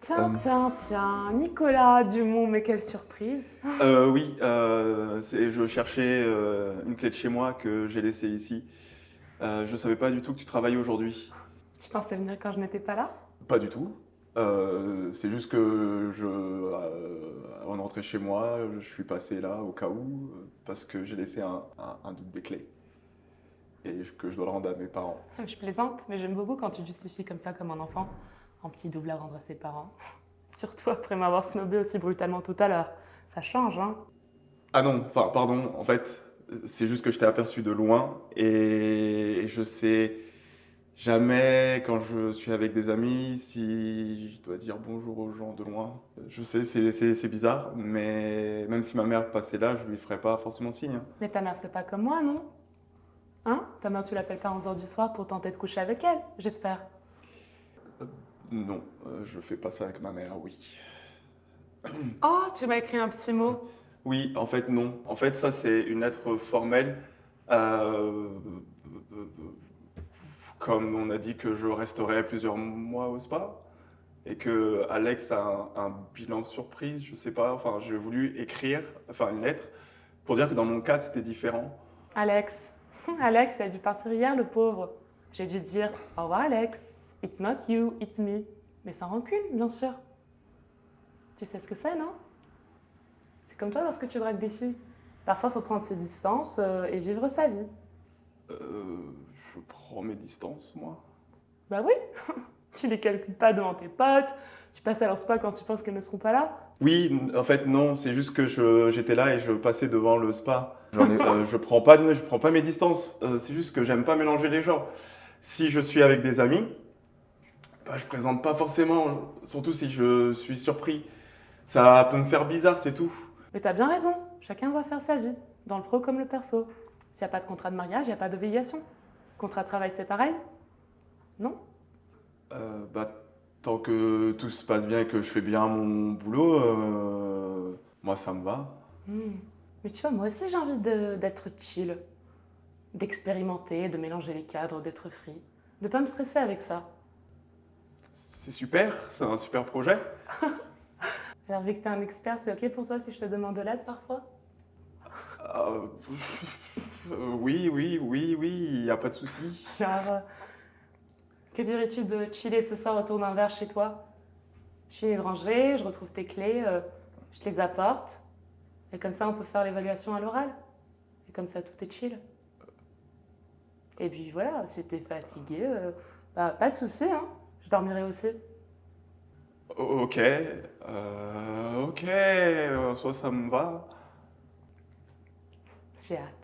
Tiens, Nicolas Dumont, mais quelle surprise! Oui, je cherchais une clé de chez moi que j'ai laissée ici. Je savais pas du tout que tu travaillais aujourd'hui. Tu pensais venir quand je n'étais pas là? Pas du tout. C'est juste que avant de rentrer chez moi, je suis passé là au cas où, parce que j'ai laissé un double des clés et que je dois le rendre à mes parents. Je plaisante, mais j'aime beaucoup quand tu justifies comme ça, comme un enfant, un petit double à rendre à ses parents. Surtout après m'avoir snobé aussi brutalement tout à l'heure. Ça change, hein? Ah non, enfin, pardon, en fait, c'est juste que je t'ai aperçu de loin et je sais jamais quand je suis avec des amis si je dois dire bonjour aux gens de loin. Je sais, c'est bizarre, mais même si ma mère passait là, je lui ferais pas forcément signe, hein. Mais ta mère, c'est pas comme moi, non? Hein? Ta mère, tu l'appelles pas à 11h du soir pour tenter de coucher avec elle, j'espère. Non, je fais pas ça avec ma mère, oui. Oh, tu m'as écrit un petit mot. Oui, en fait, non. En fait, ça, c'est une lettre formelle. Euh, Comme on a dit que je resterai plusieurs mois au spa et que Alex a un bilan surprise, je sais pas, enfin, j'ai voulu écrire, enfin, une lettre pour dire que dans mon cas, c'était différent. Alex. Alex, il a dû partir hier, le pauvre. J'ai dû dire au revoir, Alex. It's not you, it's me. Mais sans rancune, bien sûr. Tu sais ce que c'est, non? C'est comme toi lorsque tu dragues des filles. Parfois, il faut prendre ses distances et vivre sa vie. Je prends mes distances, moi. Bah oui, tu les calcules pas devant tes potes, tu passes à leur spa quand tu penses qu'elles ne seront pas là. Oui, en fait, non, c'est juste que j'étais là et je passais devant le spa. Je prends pas mes distances. C'est juste que j'aime pas mélanger les genres. Si je suis avec des amis, bah, je présente pas forcément, surtout si je suis surpris. Ça peut me faire bizarre, c'est tout. Mais t'as bien raison, chacun doit faire sa vie, dans le pro comme le perso. S'il n'y a pas de contrat de mariage, il n'y a pas d'obligation. Contrat de travail, c'est pareil? Non? Bah, tant que tout se passe bien et que je fais bien mon boulot, moi ça me va. Hmm. Mais tu vois, moi aussi j'ai envie d'être chill, d'expérimenter, de mélanger les cadres, d'être free, de pas me stresser avec ça. C'est super, c'est un super projet. Alors vu que t'es un expert, c'est ok pour toi si je te demande de l'aide parfois? Euh, oui, il n'y a pas de souci. Alors, que dirais-tu de chiller ce soir autour d'un verre chez toi? Je finis de ranger, je retrouve tes clés, je te les apporte, et comme ça on peut faire l'évaluation à l'oral. Et comme ça tout est chill. Et puis voilà, si t'es fatigué, bah, pas de souci, hein, je dormirai aussi. Ok, en soi ça me va. J'ai hâte.